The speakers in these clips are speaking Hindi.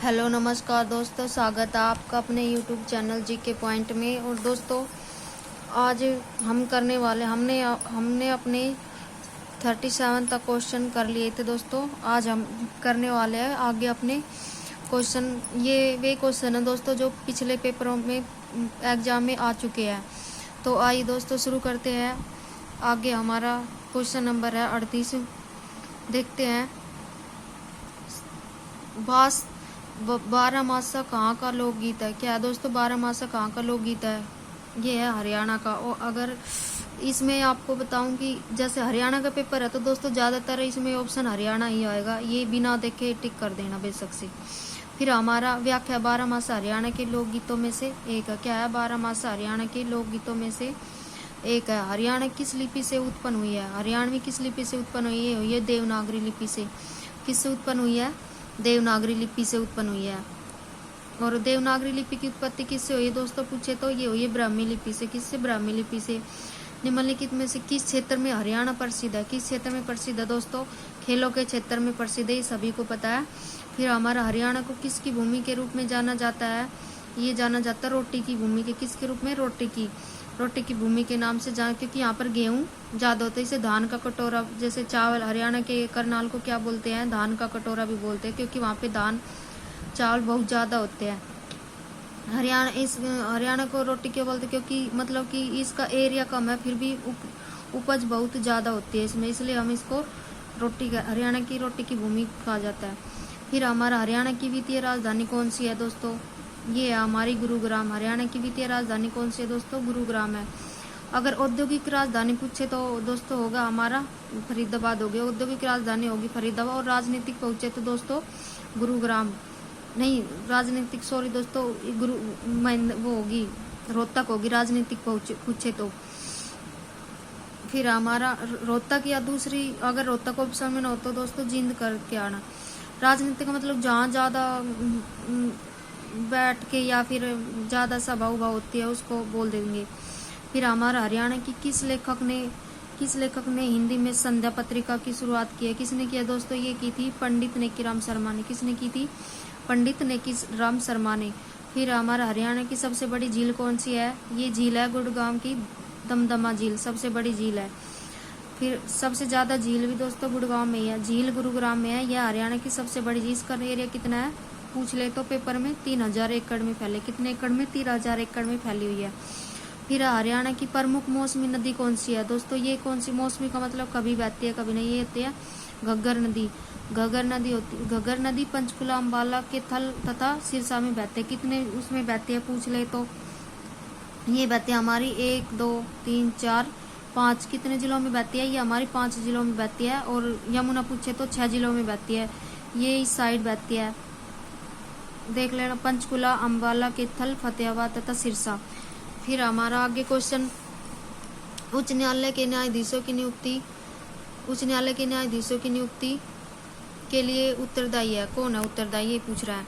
हेलो नमस्कार दोस्तों, स्वागत है आपका अपने यूट्यूब चैनल जीके पॉइंट में। और दोस्तों आज हम करने वाले हमने अपने 37 तक क्वेश्चन कर लिए थे। दोस्तों आज हम करने वाले हैं आगे अपने क्वेश्चन। ये वे क्वेश्चन हैं दोस्तों जो पिछले पेपरों में एग्जाम में आ चुके हैं। तो आइए दोस्तों शुरू करते हैं। आगे हमारा क्वेश्चन नंबर है 38। देखते हैं। 12 मासा कहाँ का लोकगीत है? क्या है दोस्तों 12 मासा कहाँ का लोकगीत है? ये है हरियाणा का। और अगर इसमें आपको बताऊं कि जैसे हरियाणा का पेपर है तो दोस्तों ज़्यादातर इसमें ऑप्शन हरियाणा ही आएगा, ये बिना देखे टिक कर देना बेशक से। फिर हमारा व्याख्या 12 मासा हरियाणा के लोकगीतों में से एक है। क्या है 12 मासा हरियाणा के लोकगीतों में से एक है। हरियाणा किस लिपि से उत्पन्न हुई है? हरियाणवी किस लिपि से उत्पन्न हुई है? देवनागरी लिपि से। किससे उत्पन्न हुई है? देवनागरी लिपि से उत्पन्न हुई है। और देवनागरी लिपि की उत्पत्ति किससे हुई है दोस्तों पूछे तो ये हुई है ब्राह्मी लिपि से। किससे? ब्राह्मी लिपि से। निम्नलिखित में से किस क्षेत्र में हरियाणा प्रसिद्ध है? किस क्षेत्र में प्रसिद्ध है दोस्तों? खेलों के क्षेत्र में प्रसिद्ध है, ये सभी को पता है। फिर हमारा हरियाणा को किसकी भूमि के रूप में जाना जाता है? ये जाना जाता है रोटी की भूमि के। किसके रूप में? रोटी की भूमि के नाम से जान, क्योंकि यहाँ पर गेहूँ ज़्यादा होता है। इसे धान का कटोरा, जैसे चावल, हरियाणा के करनाल को क्या बोलते हैं? धान का कटोरा भी बोलते हैं, क्योंकि वहाँ पे धान चावल बहुत ज़्यादा होते हैं। हरियाणा को रोटी क्यों बोलते हैं? क्योंकि मतलब कि इसका एरिया कम है, फिर भी उपज बहुत ज़्यादा होती है इसमें, इसलिए हम इसको हरियाणा की रोटी की भूमि कहा जाता है। फिर हमारा हरियाणा की वित्तीय राजधानी कौन सी है दोस्तों? ये है हमारी गुरुग्राम। हरियाणा की वित्तीय राजधानी कौन सी है दोस्तों? गुरुग्राम है। अगर औद्योगिक राजधानी पूछे तो दोस्तों होगा हमारा फरीदाबाद हो गया। औद्योगिक राजधानी होगी फरीदाबाद। और राजनीतिक पूछे तो दोस्तों गुरुग्राम नहीं, राजनीतिक सॉरी दोस्तों वो होगी रोहतक होगी राजनीतिक पूछे तो। फिर हमारा रोहतक या दूसरी, अगर रोहतक ऑप्शन में न हो तो दोस्तों जिंद करके आना। राजनीति का मतलब जहाँ ज़्यादा बैठ के या फिर ज़्यादा सभा उभा होती है उसको बोल देंगे। फिर हमारा हरियाणा की किस लेखक ने हिंदी में संध्या पत्रिका की शुरुआत की है? किसने किया दोस्तों? ये की थी पंडित नेकीराम शर्मा ने। किसने की थी? पंडित नेकीराम शर्मा ने। फिर हमारा हरियाणा की सबसे बड़ी झील कौन सी है? ये झील है गुड़गांव की दमदमा झील, सबसे बड़ी झील है। फिर सबसे ज़्यादा झील भी दोस्तों गुड़गांव में ही है। झील गुरुग्राम में है। यह हरियाणा की सबसे बड़ी झील। इसका एरिया कितना है पूछ ले तो पेपर में? 3000 एकड़ में फैले। कितने एकड़ में? 3000 एकड़ में फैली हुई है। फिर हरियाणा की प्रमुख मौसमी नदी कौन सी है दोस्तों? ये कौन सी? मौसमी का मतलब कभी बहती है कभी नहीं, ये होती है घग्गर नदी। घग्गर नदी पंचकुला, अम्बाला के थल तथा सिरसा में बहते। कितने उसमें बहती है पूछ ले तो? ये बहती है हमारी 1 2 3 4 5 कितने जिलों में बहती है? ये हमारी 5 जिलों में बहती है। और यमुना पूछे तो 6 जिलों में बहती है, ये इस साइड बहती है, देख लेना, पंचकुला, अम्बाला के थल, फतेहाबाद तथा सिरसा। फिर हमारा आगे क्वेश्चन, उच्च न्यायालय के न्यायाधीशों की नियुक्ति के लिए उत्तरदायी है। कौन है उत्तरदायी? ये पूछ रहा है।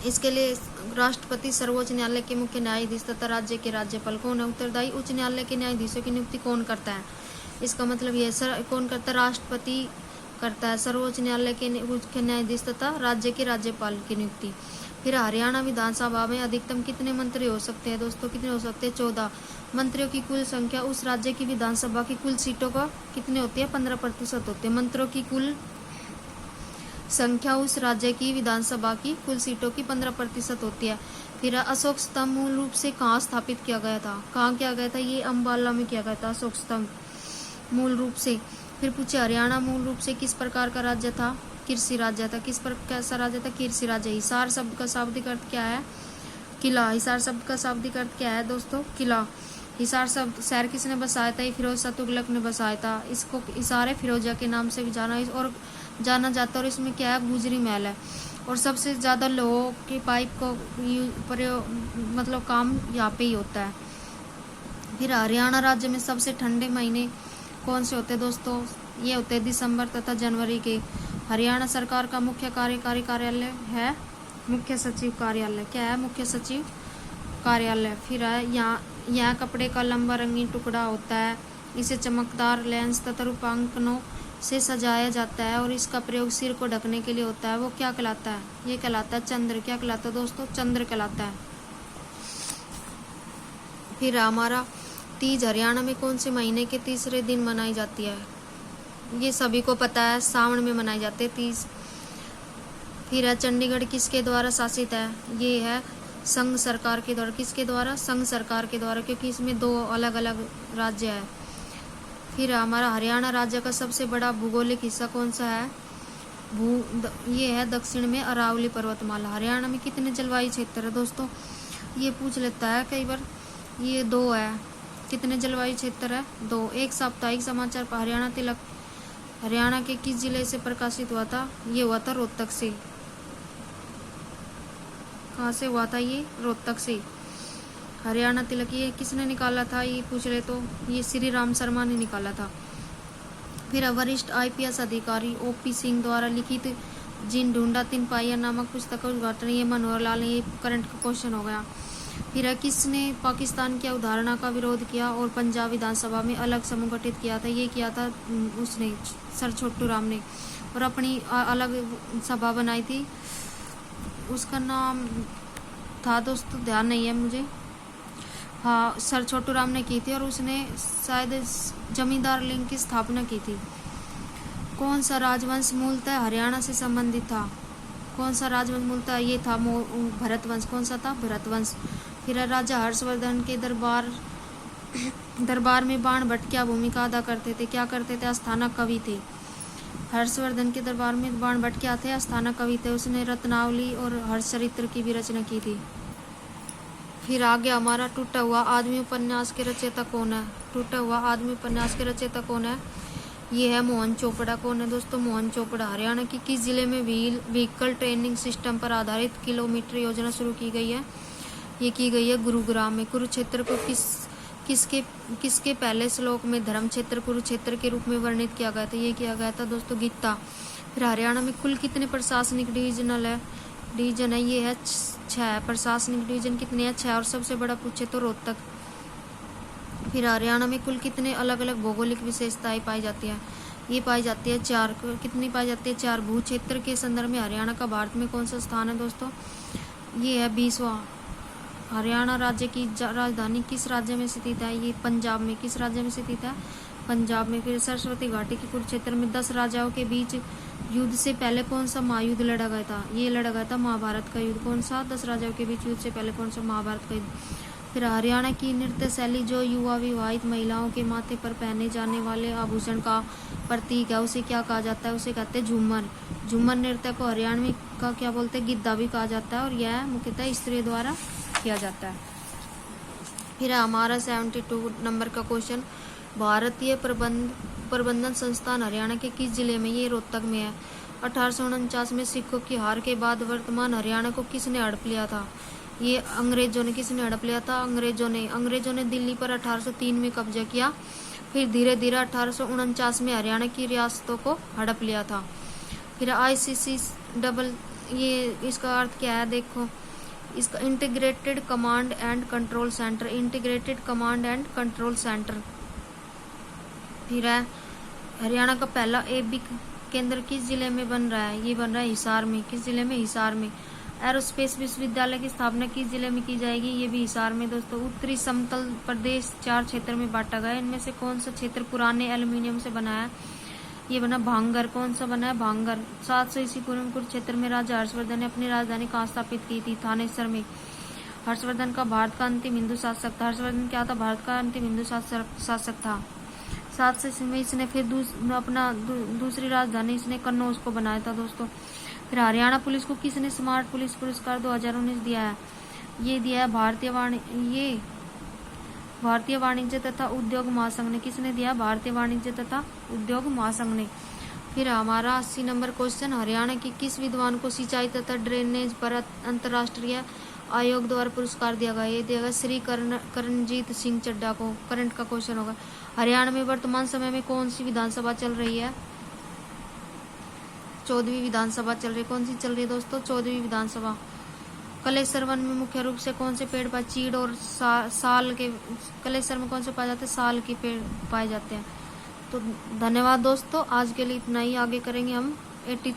इसके लिए राष्ट्रपति, सर्वोच्च न्यायालय के मुख्य न्यायाधीश तथा राज्य के राज्यपाल। कौन है उत्तरदायी? उच्च न्यायालय के न्यायाधीशों की नियुक्ति कौन करता है? इसका मतलब ये कौन करता है? राष्ट्रपति करता है। सर्वोच्च न्यायालय के मुख्य न्यायाधीश तथा राज्य के राज्यपाल की नियुक्ति। फिर हरियाणा विधानसभा में अधिकतम कितने मंत्री हो सकते हैं दोस्तों? कितने हो सकते हैं? 14 मंत्रियों की कुल संख्या उस राज्य की विधानसभा की कुल सीटों का कितने होती है? 15% होती है। मंत्रियों की कुल संख्या उस राज्य की विधानसभा की कुल सीटों की 15% होती है। फिर अशोक स्तंभ मूल रूप से कहाँ स्थापित किया गया था? कहाँ किया गया था? ये अम्बाला में किया गया था अशोक स्तंभ मूल रूप से। फिर पूछे हरियाणा मूल रूप से किस प्रकार का राज्य था? कृषि राज्य था। किस प्रकार कैसा राज्य था? कृषि राज्य। हिसार शब्द का शाब्दिक अर्थ क्या है? किला। हिसार शब्द का शाब्दिक अर्थ क्या है दोस्तों? किला। हिसार शब्द शहर किसने बसाया था? ये फिरोज शाह तुगलक ने बसाया था। इसको हिसार फिरोजिया के नाम से भी जाना जाता है। और इसमें क्या है? गुजरी महल है। और सबसे ज़्यादा लोहों के पाइप को प्रयोग मतलब काम यहाँ पे ही होता है। फिर हरियाणा राज्य में सबसे ठंडे महीने कौन से होते हैं दोस्तों? ये होते हैं दिसंबर तथा जनवरी के। हरियाणा सरकार का मुख्य कार्यकारी कार्यालय है मुख्य सचिव कार्यालय। क्या है? मुख्य सचिव कार्यालय। फिर है यहाँ कपड़े का लंबा रंगीन टुकड़ा होता है। इसे चमकदार लेंस तथा रूपांकनों से सजाया जाता है और इसका प्रयोग सिर को ढकने के लिए होता है, वो क्या कहलाता है? ये कहलाता है चंद्र। क्या कहलाता है दोस्तों? चंद्र कहलाता है। फिर हमारा तीज हरियाणा में कौन से महीने के तीसरे दिन मनाई जाती है? ये सभी को पता है, सावन में मनाई जाती है तीज। फिर है चंडीगढ़ किसके द्वारा शासित है? ये है संघ सरकार के द्वारा। किसके द्वारा? संघ सरकार के द्वारा, क्योंकि इसमें 2 अलग अलग राज्य है। फिर हमारा हरियाणा राज्य का सबसे बड़ा भूगोलिक हिस्सा कौन सा है? ये है दक्षिण में अरावली पर्वतमाला। हरियाणा में कितने जलवायु क्षेत्र है दोस्तों? ये पूछ लेता है कई बार। ये 2 है। कितने जलवायु क्षेत्र है? 2। एक साप्ताहिक समाचार पर हरियाणा तिलक हरियाणा के किस जिले से प्रकाशित हुआ था? ये हुआ था रोहतक से। कहाँ से हुआ था? ये रोहतक से। हरियाणा तिलक ये किसने निकाला था? ये पूछ रहे तो ये श्री राम शर्मा ने निकाला था। फिर वरिष्ठ IPS अधिकारी OP सिंह द्वारा लिखित जिन ढूंढा तिन पाया नामक पुस्तक का उद्घाटन ये मनोहर लाल ने, ये करंट का क्वेश्चन हो गया। फिर किसने पाकिस्तान की अवधारणा का विरोध किया और पंजाब विधानसभा में अलग समूह गठित किया था? ये किया था उसने, सर छोटू राम ने, और अपनी अलग सभा बनाई थी। उसका नाम था दोस्तों, ध्यान नहीं है मुझे। हाँ, सर छोटू राम ने की थी और उसने शायद जमींदार लिंग की स्थापना की थी। कौन सा राजवंश मूलतः हरियाणा से संबंधित था? कौन सा राजवंश मूलतः? ये था भरतवंश। कौन सा था? भरतवंश। फिर राजा हर्षवर्धन के दरबार में बाण भट्ट क्या भूमिका अदा करते थे? क्या करते थे? आस्थानक कवि थे। हर्षवर्धन के दरबार में बाण भट्ट क्या थे? आस्थानक कवि थे। उसने रत्नावली और हर्षचरित्र की भी रचना की थी। फिर आगे हमारा टूटा हुआ आदमी उपन्यास के रचयिता कौन है? टूटा हुआ आदमी उपन्यास के रचयिता कौन है? ये है मोहन चोपड़ा। कौन है दोस्तों? मोहन चोपड़ा। हरियाणा की किस जिले में व्हीकल ट्रेनिंग सिस्टम पर आधारित किलोमीटर योजना शुरू की गई है? ये की गई है गुरुग्राम में। कुरुक्षेत्र को किसके पहले श्लोक में धर्म क्षेत्र कुरुक्षेत्र के रूप में वर्णित किया गया था? ये किया गया था दोस्तों गीता। फिर हरियाणा में कुल कितने प्रशासनिक डिवीजन है? ये है 6। प्रशासनिक डिवीजन कितने हैं? 6। और सबसे बड़ा पूछे तो रोहतक। फिर हरियाणा में कुल कितने अलग अलग भौगोलिक विशेषताएं पाई जाती है? ये पाई जाती है 4। कितनी पाई जाती है? 4। भू क्षेत्र के संदर्भ में हरियाणा का भारत में कौन सा स्थान है दोस्तों? ये है 20वां। हरियाणा राज्य की राजधानी किस राज्य में स्थित है? ये पंजाब में। किस राज्य में स्थित है? पंजाब में। फिर सरस्वती घाटी के कुरुक्षेत्र में 10 राजाओं के बीच युद्ध से पहले कौन सा महायुद्ध लड़ा गया था? ये लड़ा गया था महाभारत का युद्ध। कौन सा? 10 राजाओं के बीच युद्ध से पहले कौन सा? महाभारत का युद्ध। फिर हरियाणा की नृत्य शैली जो युवा विवाहित महिलाओं के माथे पर पहने जाने वाले आभूषण का प्रतीक है, उसे क्या कहा जाता है? उसे कहते हैं झूमर। झूमर नृत्य को हरियाणवी का क्या बोलते हैं? गिद्धा भी कहा जाता है और यह मुख्यतः स्त्रियों द्वारा किया जाता है। फिर हमारा 72 नंबर का क्वेश्चन, भारतीय प्रबंधन संस्थान हरियाणा के किस जिले में? ये रोहतक में है। 1849 में सिखों की हार के बाद वर्तमान हरियाणा को किसने हड़प लिया था? ये अंग्रेजों ने। किसने हड़प लिया था? अंग्रेजों ने दिल्ली पर 1803 में कब्जा किया। फिर धीरे धीरे 1849 में हरियाणा की रियासतों को हड़प लिया था। फिर ICC ये इसका अर्थ क्या है देखो, इसका integrated command and control centre. Integrated command and control centre. फिर है हरियाणा का पहला एबी केंद्र किस जिले में बन रहा है? ये बन रहा है हिसार में। किस जिले में? हिसार में। एरोस्पेस विश्वविद्यालय की स्थापना किस जिले में की जाएगी? ये भी हिसार में दोस्तों। उत्तरी समतल प्रदेश 4 क्षेत्र में बांटा गया। इनमें से कौन सा क्षेत्र पुराने एल्यूमिनियम से बना है? ये बना भांगर। कौन सा बना है? भांगर। 700 ईस्वी पूर्व में कुरुक्षेत्र में राजा हर्षवर्धन ने अपनी राजधानी कहाँ स्थापित की थी? थानेसर में। हर्षवर्धन का भारत का अंतिम हिंदू शासक था। हर्षवर्धन क्या था? भारत का अंतिम हिंदू शासक था। 700 ईस्वी में इसने फिर दूसरी राजधानी इसने कन्नौज को बनाया था दोस्तों। फिर हरियाणा पुलिस को किसने स्मार्ट पुलिस पुरस्कार 2019 दिया है? ये दिया है भारतीय वाणिज्य तथा उद्योग महासंघ ने। किसने दिया? भारतीय वाणिज्य तथा उद्योग महासंघ ने। फिर हमारा 80 नंबर क्वेश्चन, हरियाणा की किस विद्वान को सिंचाई तथा ड्रेनेज पर अंतर्राष्ट्रीय आयोग द्वारा पुरस्कार दिया गया? ये दिया गया श्री करणजीत सिंह चड्ढा को। करंट का क्वेश्चन होगा। हरियाणा में वर्तमान समय में कौन सी विधानसभा चल रही है? 14वीं विधानसभा चल रही है। कौन सी चल रही है दोस्तों? 14वीं विधानसभा। कलेसर वन में मुख्य रूप से कौन से पेड़ पाए? चीड़ और साल के। कलेसर में कौन से पाए जाते हैं? साल के पेड़ पाए जाते हैं। तो धन्यवाद दोस्तों, आज के लिए इतना ही। आगे करेंगे हम 83।